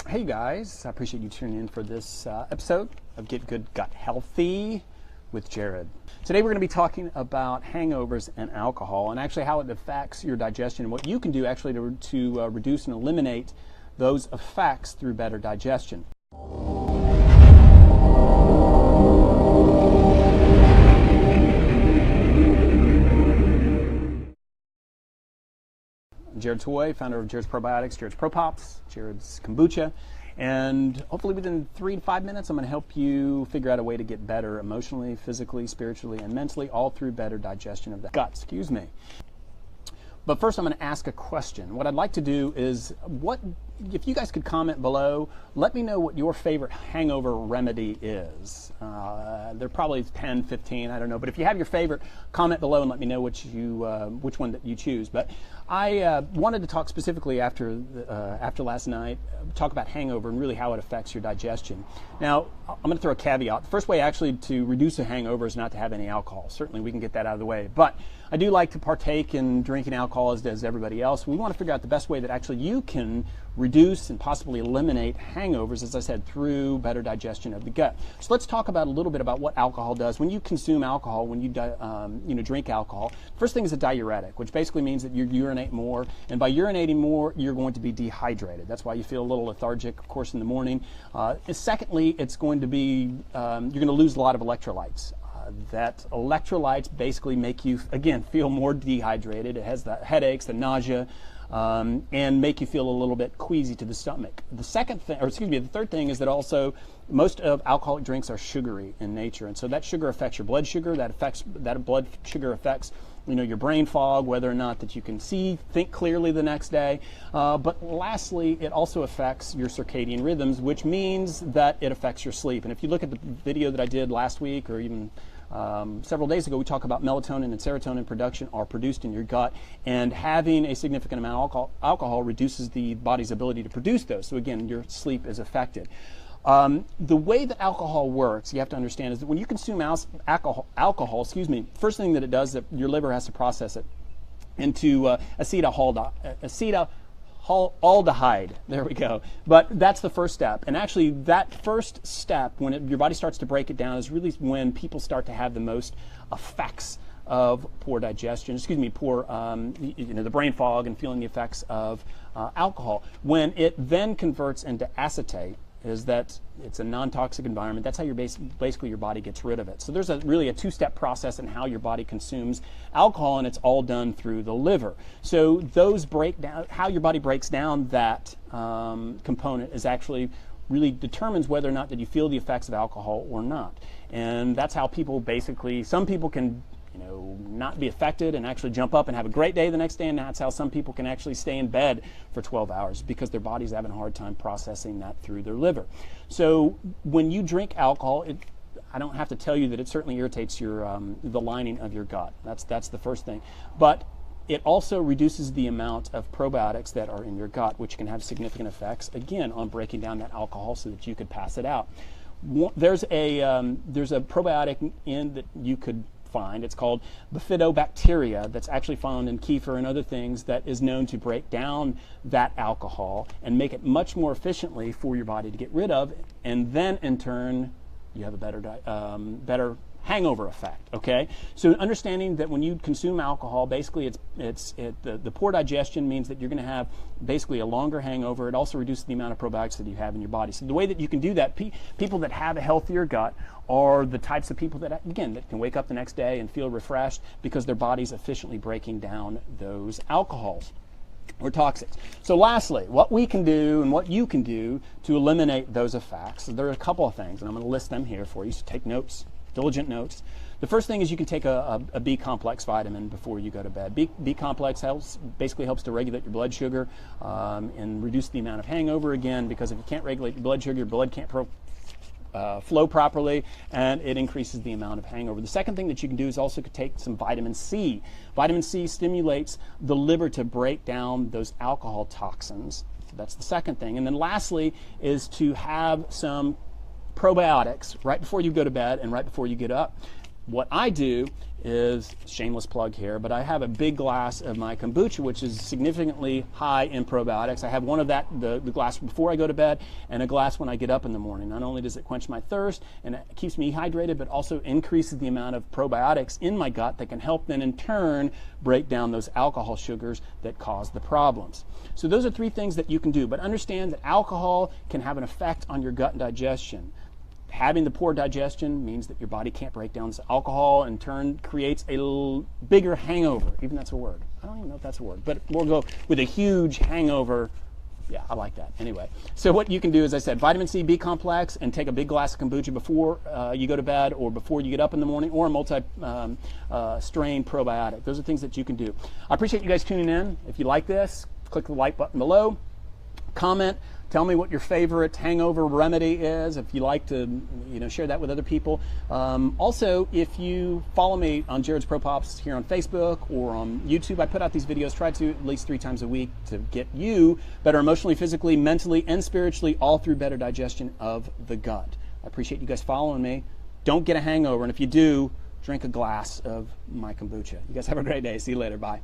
Hey guys, I appreciate you tuning in for this episode of Get Good Gut Healthy with Jared. Today we're going to be talking about hangovers and alcohol and actually how it affects your digestion and what you can do actually to reduce and eliminate those effects through better digestion. Jared Toy, founder of Jared's Probiotics, Jared's Pro Pops, Jared's Kombucha, and hopefully within 3 to 5 minutes I'm going to help you figure out a way to get better emotionally, physically, spiritually, and mentally, all through better digestion of the gut. But first I'm going to ask a question. What I'd like to do is, if you guys could comment below, let me know what your favorite hangover remedy is. They're probably 10, 15, I don't know. But if you have your favorite, comment below and let me know which one that you choose. But I wanted to talk specifically after last night, talk about hangover and really how it affects your digestion. Now, I'm going to throw a caveat. The first way actually to reduce a hangover is not to have any alcohol. Certainly we can get that out of the way. But I do like to partake in drinking alcohol as does everybody else. We want to figure out the best way that actually you can reduce and possibly eliminate hangovers, as I said, through better digestion of the gut. So let's talk about a little bit about what alcohol does. When you consume alcohol, when you drink alcohol, first thing is a diuretic, which basically means that you urinate more, and by urinating more, you're going to be dehydrated. That's why you feel a little lethargic, of course, in the morning. Secondly, it's going to be you're going to lose a lot of electrolytes. That electrolytes basically make you, again, feel more dehydrated. It has the headaches, the nausea, and make you feel a little bit queasy to the stomach. The third thing is that also most of alcoholic drinks are sugary in nature, and so that sugar affects your blood sugar. That blood sugar affects your brain fog, whether or not that you can think clearly the next day. But lastly, it also affects your circadian rhythms, which means that it affects your sleep. And if you look at the video that I did last week or even several days ago, we talk about melatonin and serotonin production are produced in your gut, and having a significant amount of alcohol reduces the body's ability to produce those. So again, your sleep is affected. The way that alcohol works, you have to understand, is that when you consume alcohol, first thing that it does is that your liver has to process it into acetaldehyde. There we go. But that's the first step. And actually, that first step, when your body starts to break it down, is really when people start to have the most effects of poor digestion, the brain fog and feeling the effects of alcohol. When it then converts into acetate, is that it's a non-toxic environment. That's how basically your body gets rid of it. So there's really a two-step process in how your body consumes alcohol, and it's all done through the liver. So how your body breaks down that component is actually really determines whether or not that you feel the effects of alcohol or not. And that's how some people can not be affected and actually jump up and have a great day the next day, and that's how some people can actually stay in bed for 12 hours because their body's having a hard time processing that through their liver. So when you drink alcohol, I don't have to tell you that it certainly irritates the lining of your gut. That's the first thing. But it also reduces the amount of probiotics that are in your gut, which can have significant effects, again, on breaking down that alcohol so that you could pass it out. There's a probiotic that you could find. It's called bifidobacteria, that's actually found in kefir and other things, that is known to break down that alcohol and make it much more efficiently for your body to get rid of, and then in turn you have a better hangover effect. Okay, so understanding that when you consume alcohol, basically the poor digestion means that you're going to have basically a longer hangover. It also reduces the amount of probiotics that you have in your body. So the way that you can do that, people that have a healthier gut are the types of people that can wake up the next day and feel refreshed because their body's efficiently breaking down those alcohols or toxics. So lastly, what we can do and what you can do to eliminate those effects, there are a couple of things, and I'm going to list them here for you, so take notes. Diligent notes. The first thing is you can take a B complex vitamin before you go to bed. B complex basically helps to regulate your blood sugar and reduce the amount of hangover, again, because if you can't regulate your blood sugar, your blood can't flow properly, and it increases the amount of hangover. The second thing that you can do is also take some vitamin C. Vitamin C stimulates the liver to break down those alcohol toxins. So that's the second thing. And then lastly is to have some probiotics right before you go to bed and right before you get up. what I do is, shameless plug here, but I have a big glass of my kombucha, which is significantly high in probiotics. I have one of that, the glass before I go to bed, and a glass when I get up in the morning. Not only does it quench my thirst and it keeps me hydrated, but also increases the amount of probiotics in my gut that can help then in turn break down those alcohol sugars that cause the problems. So those are 3 things that you can do, but understand that alcohol can have an effect on your gut and digestion. Having the poor digestion means that your body can't break down this alcohol, in turn creates a bigger hangover. Even that's a word. I don't even know if that's a word, but we'll go with a huge hangover. Yeah, I like that. Anyway, so what you can do, as I said, vitamin C, B complex, and take a big glass of kombucha before you go to bed or before you get up in the morning, or a multi-strain probiotic. Those are things that you can do. I appreciate you guys tuning in. If you like this, click the like button below. Comment. Tell me what your favorite hangover remedy is, if you like to share that with other people. Also, if you follow me on Jared's Pro Pops here on Facebook or on YouTube, I put out these videos, try to at least 3 times a week, to get you better emotionally, physically, mentally, and spiritually, all through better digestion of the gut. I appreciate you guys following me. Don't get a hangover, and if you do, drink a glass of my kombucha. You guys have a great day. See you later. Bye.